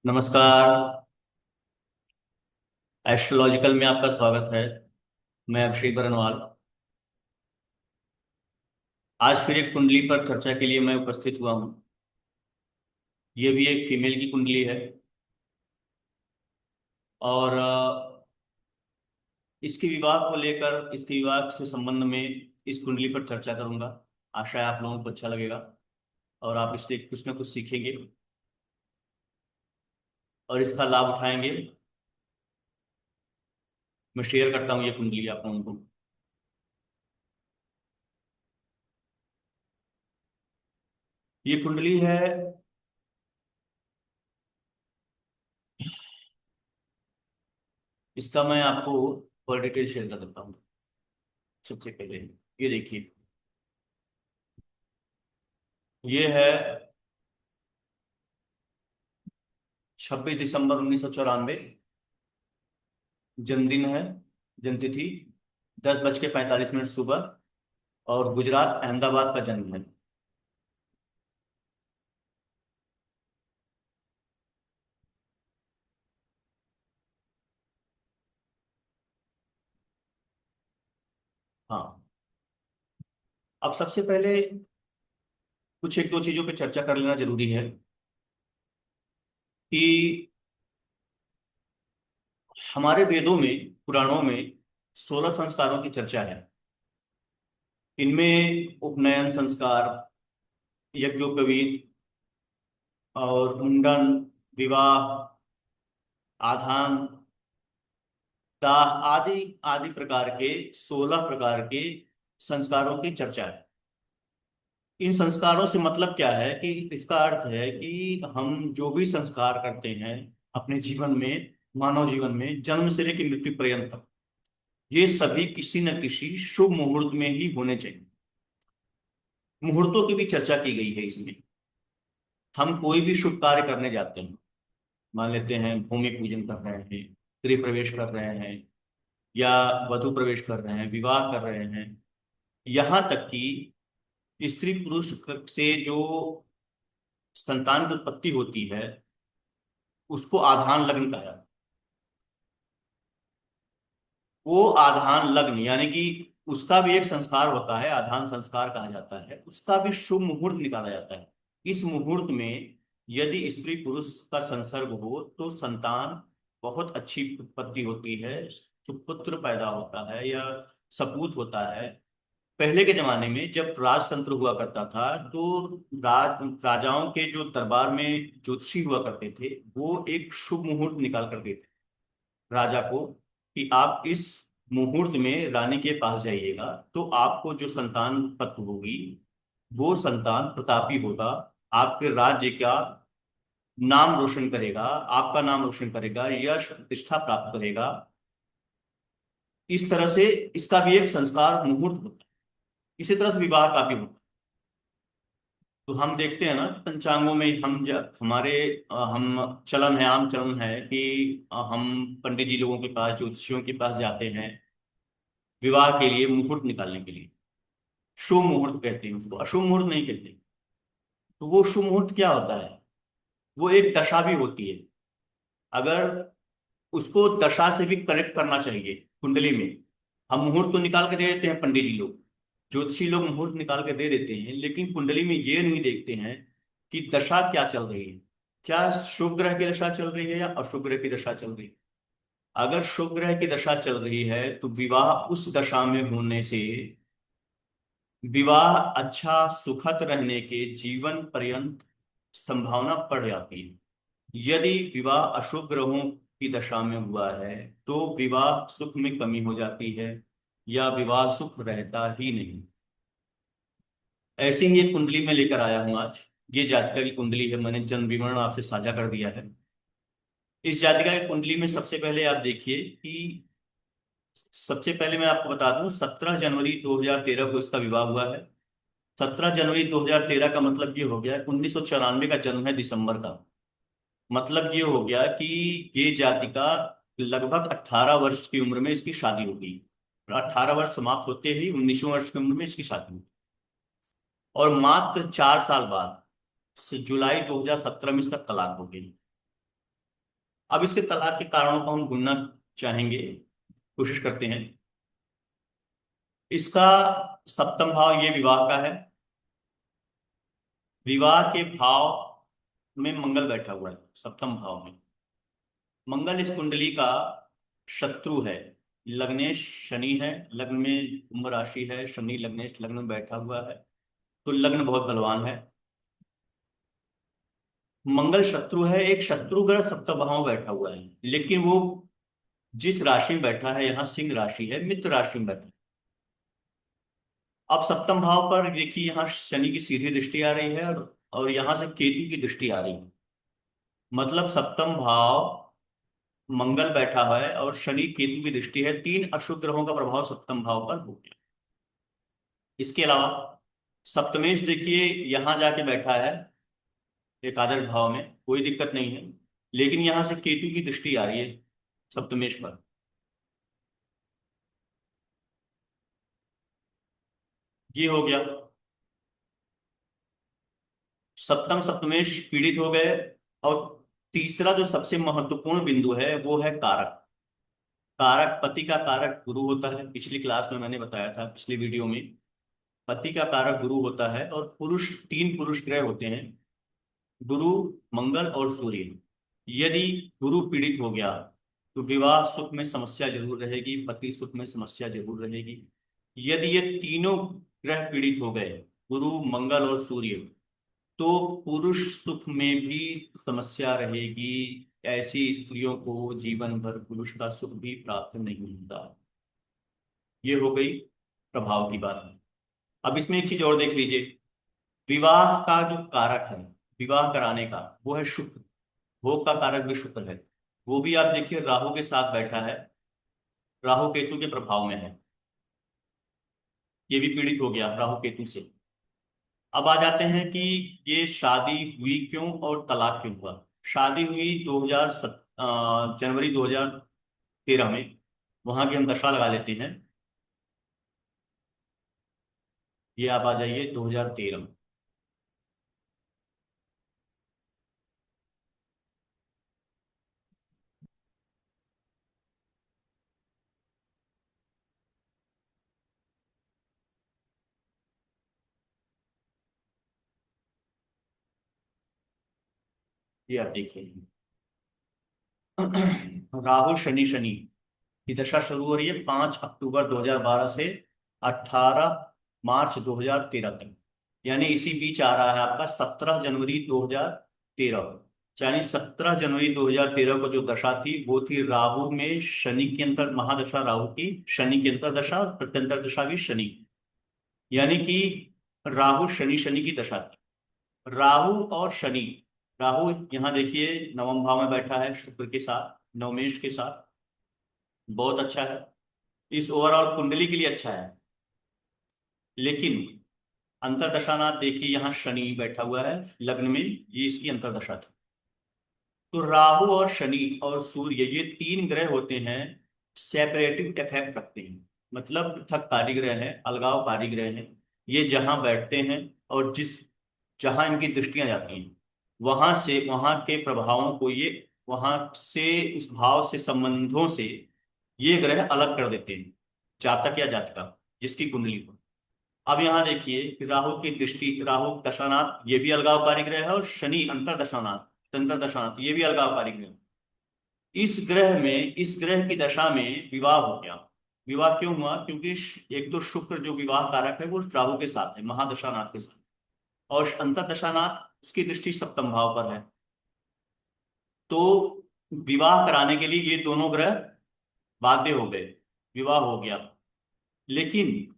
नमस्कार। एस्ट्रोलॉजिकल में आपका स्वागत है। मैं अभिषेक बरनवाल। आज फिर एक कुंडली पर चर्चा के लिए मैं उपस्थित हुआ हूँ। ये भी एक फीमेल की कुंडली है और इसके विवाह से संबंध में इस कुंडली पर चर्चा करूंगा। आशा है आप लोगों को अच्छा लगेगा और आप इससे कुछ ना कुछ सीखेंगे और इसका लाभ उठाएंगे। मैं शेयर करता हूँ ये कुंडली आप लोगों को। ये कुंडली है। इसका मैं आपको और डिटेल शेयर कर देता हूँ। सबसे पहले ये देखिए। ये है 26 दिसंबर 1994। जन्मदिन है, जन्मतिथि 10:45 सुबह और गुजरात अहमदाबाद का जन्म है। हाँ। अब सबसे पहले कुछ एक दो चीजों पे चर्चा कर लेना जरूरी है कि हमारे वेदों में, पुराणों में 16 संस्कारों की चर्चा है। इनमें उपनयन संस्कार, यज्ञोपवीत और मुंडन, विवाह, आधान, दाह आदि आदि प्रकार के 16 प्रकार के संस्कारों की चर्चा है। इन संस्कारों से मतलब क्या है कि इसका अर्थ है कि हम जो भी संस्कार करते हैं अपने जीवन में, मानव जीवन में, जन्म से लेकर मृत्यु पर्यंत, ये सभी किसी न किसी शुभ मुहूर्त में ही होने चाहिए। मुहूर्तों की भी चर्चा की गई है इसमें। हम कोई भी शुभ कार्य करने जाते हैं, मान लेते हैं भूमि पूजन कर रहे हैं, गृह प्रवेश कर रहे हैं, या वधु प्रवेश कर रहे हैं, विवाह कर रहे हैं, यहाँ तक कि स्त्री पुरुष से जो संतान की उत्पत्ति होती है उसको आधान लग्न कहा जाता है। वो आधान लग्न यानी कि उसका भी एक संस्कार होता है, आधान संस्कार कहा जाता है। उसका भी शुभ मुहूर्त निकाला जाता है। इस मुहूर्त में यदि स्त्री पुरुष का संसर्ग हो तो संतान बहुत अच्छी उत्पत्ति होती है, सुपुत्र पैदा होता है या सपूत होता है। पहले के जमाने में जब राजतंत्र हुआ करता था तो राजाओं के जो दरबार में ज्योतिषी हुआ करते थे वो एक शुभ मुहूर्त निकाल कर देते राजा को कि आप इस मुहूर्त में रानी के पास जाइएगा तो आपको जो संतान प्राप्त होगी वो संतान प्रतापी होगा, आपके राज्य का नाम रोशन करेगा, आपका नाम रोशन करेगा, यश प्रतिष्ठा प्राप्त करेगा। इस तरह से इसका भी एक संस्कार मुहूर्त होता है। इसी तरह से विवाह का भी होता है। तो हम देखते हैं ना कि पंचांगों में हम जब हमारे हम चलन है, आम चलन है कि हम पंडित जी लोगों के पास, ज्योतिषियों के पास जाते हैं विवाह के लिए, मुहूर्त निकालने के लिए। शुभ मुहूर्त कहते हैं उसको, अशुभ मुहूर्त नहीं कहते। तो वो शुभ मुहूर्त क्या होता है? वो एक दशा भी होती है। अगर उसको दशा से भी कनेक्ट करना चाहिए कुंडली में। हम मुहूर्त तो निकाल के दे देते हैं, पंडित जी लोग, ज्योतिषी लोग मुहूर्त निकाल के दे देते हैं, लेकिन कुंडली में ये नहीं देखते हैं कि दशा क्या चल रही है। क्या शुभ ग्रह की दशा चल रही है या अशुभ ग्रह की दशा चल रही है? अगर शुभ ग्रह की दशा चल रही है तो विवाह उस दशा में होने से विवाह अच्छा सुखद रहने के जीवन पर्यंत संभावना बढ़ जाती है। यदि विवाह अशुभ ग्रहों की दशा में हुआ है तो विवाह सुख में कमी हो जाती है या विवाह सुख रहता ही नहीं। ऐसे ही एक कुंडली में लेकर आया हूं आज। ये जातिका की कुंडली है, मैंने जन्म विवरण आपसे साझा कर दिया है। इस जातिका की कुंडली में सबसे पहले आप देखिए कि सबसे पहले मैं आपको बता दूं 17 जनवरी 2013 को इसका विवाह हुआ है। 17 जनवरी 2013 का मतलब ये हो गया 1994 का जन्म है, दिसंबर का। मतलब ये हो गया कि ये जातिका लगभग 18 वर्ष की उम्र में इसकी शादी होगी। 18 वर्ष समाप्त होते ही 19वें वर्ष की उम्र में इसकी शादी हुई और मात्र 4 साल बाद से जुलाई 2017 में इसका तलाक हो गई। अब इसके तलाक के कारणों को हम ढूंढना चाहेंगे, कोशिश करते हैं। इसका सप्तम भाव ये विवाह का है। विवाह के भाव में मंगल बैठा हुआ है सप्तम भाव में। मंगल इस कुंडली का शत्रु है। लग्नेश शनि है, लग्न में कुंभ राशि है, शनि लग्नेश लग्न में बैठा हुआ है, तो लग्न बहुत बलवान है। मंगल शत्रु है, एक शत्रु ग्रह सप्तम भाव में बैठा हुआ है, लेकिन वो जिस राशि में बैठा है, यहाँ सिंह राशि है, मित्र राशि में बैठा है। अब सप्तम भाव पर देखिए, यहाँ शनि की सीधी दृष्टि आ रही है और यहाँ से केतु की दृष्टि आ रही है। मतलब सप्तम भाव मंगल बैठा है और शनि केतु की दृष्टि है, तीन अशुभ ग्रहों का प्रभाव सप्तम भाव पर हो गया। इसके अलावा सप्तमेश देखिए यहां जाके बैठा है एकादश भाव में, कोई दिक्कत नहीं है, लेकिन यहां से केतु की दृष्टि आ रही है सप्तमेश पर। ये हो गया, सप्तम सप्तमेश पीड़ित हो गए। और तीसरा जो सबसे महत्वपूर्ण बिंदु है वो है कारक। कारक, पति का कारक गुरु होता है, पिछली क्लास में मैंने बताया था, पिछली वीडियो में। पति का कारक गुरु होता है और पुरुष, तीन पुरुष ग्रह होते हैं, गुरु, मंगल और सूर्य। यदि गुरु पीड़ित हो गया तो विवाह सुख में समस्या जरूर रहेगी, पति सुख में समस्या जरूर रहेगी। यदि ये तीनों ग्रह पीड़ित हो गए, गुरु मंगल और सूर्य, तो पुरुष सुख में भी समस्या रहेगी। ऐसी स्त्रियों को जीवन भर पुरुष का सुख भी प्राप्त नहीं होता। ये हो गई प्रभाव की बात। अब इसमें एक चीज और देख लीजिए, विवाह का जो कारक है विवाह कराने का, वो है शुक्र। भोग का कारक भी शुक्र है। वो भी आप देखिए राहु के साथ बैठा है, राहु केतु के प्रभाव में है। ये भी पीड़ित हो गया राहु केतु से। अब आ जाते हैं कि ये शादी हुई क्यों और तलाक क्यों हुआ। शादी हुई 2007 जनवरी 2013 में। वहां की हम दशा लगा लेते हैं। ये आप आ जाइए 2013 में। ये आप देखिए राहु शनि, शनि की दशा शुरू हो रही है 5 अक्टूबर 2012 से 18 मार्च 2013 तक। यानी इसी बीच आ रहा है आपका 17 जनवरी 2013। यानी 17 जनवरी 2013 को जो दशा थी वो थी राहु में शनि की अंतर महादशा, राहु की शनि की अंतर दशा और प्रत्यंतर दशा भी शनि। यानी कि राहु शनि, शनि की दशा थी। राहु और शनि, राहु यहाँ देखिए नवम भाव में बैठा है शुक्र के साथ, नवमेश के साथ, बहुत अच्छा है, इस ओवरऑल कुंडली के लिए अच्छा है। लेकिन अंतरदशानाथ देखिए यहाँ शनि बैठा हुआ है लग्न में, ये इसकी अंतरदशा थी। तो राहु और शनि और सूर्य, ये तीन ग्रह होते हैं, सेपरेटिव इफेक्ट रखते हैं। मतलब पृथककारी ग्रह हैं, अलगावकारी ग्रह हैं। ये जहां बैठते हैं और जहां इनकी दृष्टियां जाती हैं, वहां से वहां के प्रभावों को ये, वहां से उस भाव से संबंधों से ये ग्रह अलग कर देते हैं, जातक या जातिका जिसकी कुंडली हो। अब यहाँ देखिए कि राहु की दृष्टि, राहु दशानाथ ये भी अलगावकारी ग्रह है, और शनि अंतर दशानाथ, अंतर दशानाथ ये भी अलगावकारी ग्रह है। इस ग्रह में, इस ग्रह की दशा में विवाह हो गया। विवाह क्यों हुआ? क्योंकि एक तो शुक्र जो विवाह कारक है वो राहु के साथ है, महादशानाथ के साथ, और अंतर दशानाथ उसकी दृष्टि सप्तम भाव पर है। तो विवाह कराने के लिए ये दोनों ग्रह बाध्य हो गए, विवाह हो गया। लेकिन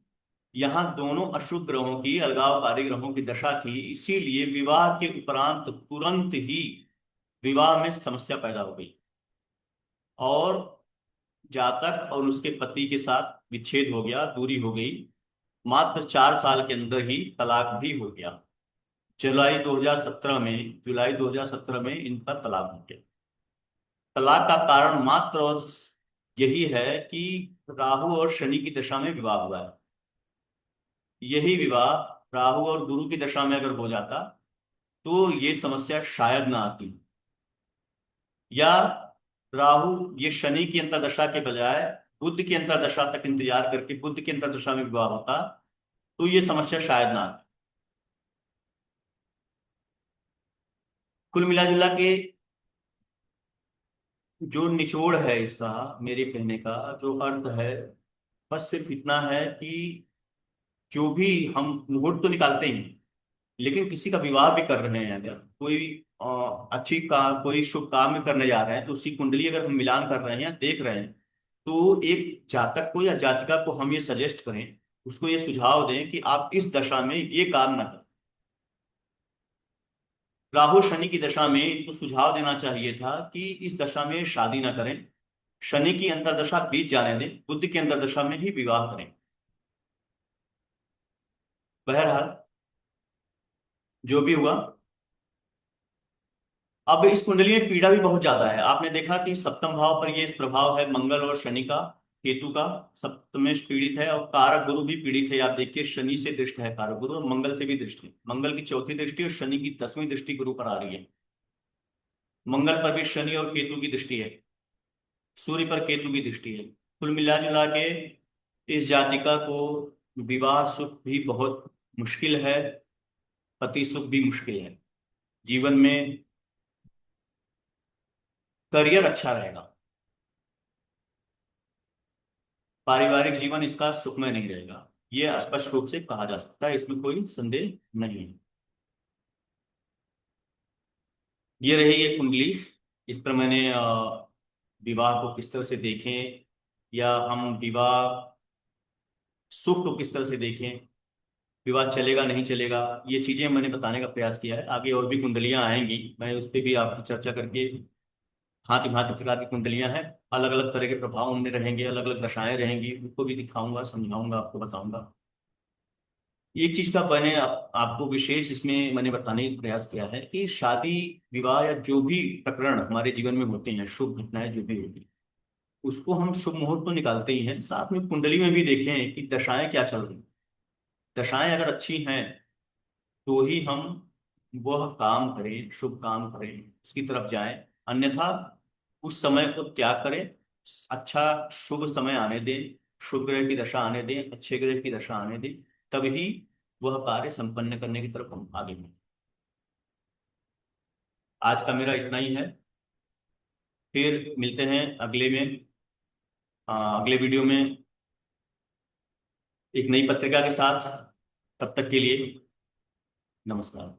यहाँ दोनों अशुभ ग्रहों की, अलगावकारी ग्रहों की दशा थी, इसीलिए विवाह के उपरांत तुरंत ही विवाह में समस्या पैदा हो गई और जातक और उसके पति के साथ विच्छेद हो गया, दूरी हो गई। मात्र 4 साल के अंदर ही तलाक भी हो गया। जुलाई 2017 में इनका तलाक हो गया। तलाक का कारण मात्र और यही है कि राहु और शनि की दशा में विवाह हुआ है। यही विवाह राहु और गुरु की दशा में अगर हो जाता तो ये समस्या शायद ना आती, या राहु ये शनि की अंतर्दशा के बजाय बुध की अंतर्दशा तक इंतजार करके बुध की अंतर्दशा में विवाह होता, तो ये समस्या शायद ना आती। कुल मिला जुला के जो निचोड़ है इसका, मेरे कहने का जो अर्थ है, बस सिर्फ इतना है कि जो भी हम मुहूर्त तो निकालते ही हैं, लेकिन किसी का विवाह भी कर रहे हैं, अगर कोई अच्छी का कोई शुभ काम भी करने जा रहे हैं, तो उसकी कुंडली अगर हम मिलान कर रहे हैं या देख रहे हैं, तो एक जातक को या जातिका को हम ये सजेस्ट करें, उसको ये सुझाव दें कि आप इस दशा में ये काम ना करें। राहु शनि की दशा में तो सुझाव देना चाहिए था कि इस दशा में शादी ना करें, शनि की अंतर्दशा बीत जाने दें, बुध की अंतर्दशा में ही विवाह करें। बहरहाल जो भी हुआ, अब इस कुंडली में पीड़ा भी बहुत ज्यादा है। आपने देखा कि सप्तम भाव पर ये प्रभाव है मंगल और शनि का, केतु का। सप्तमेश पीड़ित है और कारक गुरु भी पीड़ित है। आप देखिए शनि से दृष्ट है कारक गुरु, और मंगल से भी दृष्टि, मंगल की चौथी दृष्टि और शनि की 10वीं दृष्टि गुरु पर आ रही है। मंगल पर भी शनि और केतु की दृष्टि है, सूर्य पर केतु की दृष्टि है। कुल मिला जुला के इस जातिका को विवाह सुख भी बहुत मुश्किल है, पति सुख भी मुश्किल है। जीवन में करियर अच्छा रहेगा, पारिवारिक जीवन इसका सुखमय नहीं रहेगा, ये स्पष्ट रूप से कहा जा सकता है, इसमें कोई संदेह नहीं है। ये रही ये कुंडली। इस पर मैंने विवाह को किस तरह से देखें, या हम विवाह सुख को किस तरह से देखें, विवाह चलेगा नहीं चलेगा, ये चीजें मैंने बताने का प्रयास किया है। आगे और भी कुंडलियां आएंगी, मैं उस पर भी आपको चर्चा करके, भांति भांति प्रकार की कुंडलियां हैं, अलग अलग तरह के प्रभाव उनमें रहेंगे, अलग अलग दशाएं रहेंगी, उनको भी दिखाऊंगा, समझाऊंगा, आपको बताऊंगा। एक चीज का मैंने आपको विशेष इसमें मैंने बताने का प्रयास किया है कि शादी विवाह या जो भी प्रकरण हमारे जीवन में होते हैं, शुभ घटनाएं जो भी होती हैं, उसको हम शुभ मुहूर्त तो निकालते ही हैं, साथ में कुंडली में भी देखें कि दशाएं क्या चल रही। दशाएं अगर अच्छी हैं तो ही हम वह काम करें, शुभ काम करें, उसकी तरफ जाएं। अन्यथा उस समय को त्याग करें, अच्छा शुभ समय आने दें, शुभ ग्रह की दशा आने दें, अच्छे ग्रह की दशा आने दें, तभी वह कार्य संपन्न करने की तरफ हम आगे बढ़ें। आज का मेरा इतना ही है, फिर मिलते हैं अगले में, अगले वीडियो में एक नई पत्रिका के साथ। तब तक के लिए नमस्कार।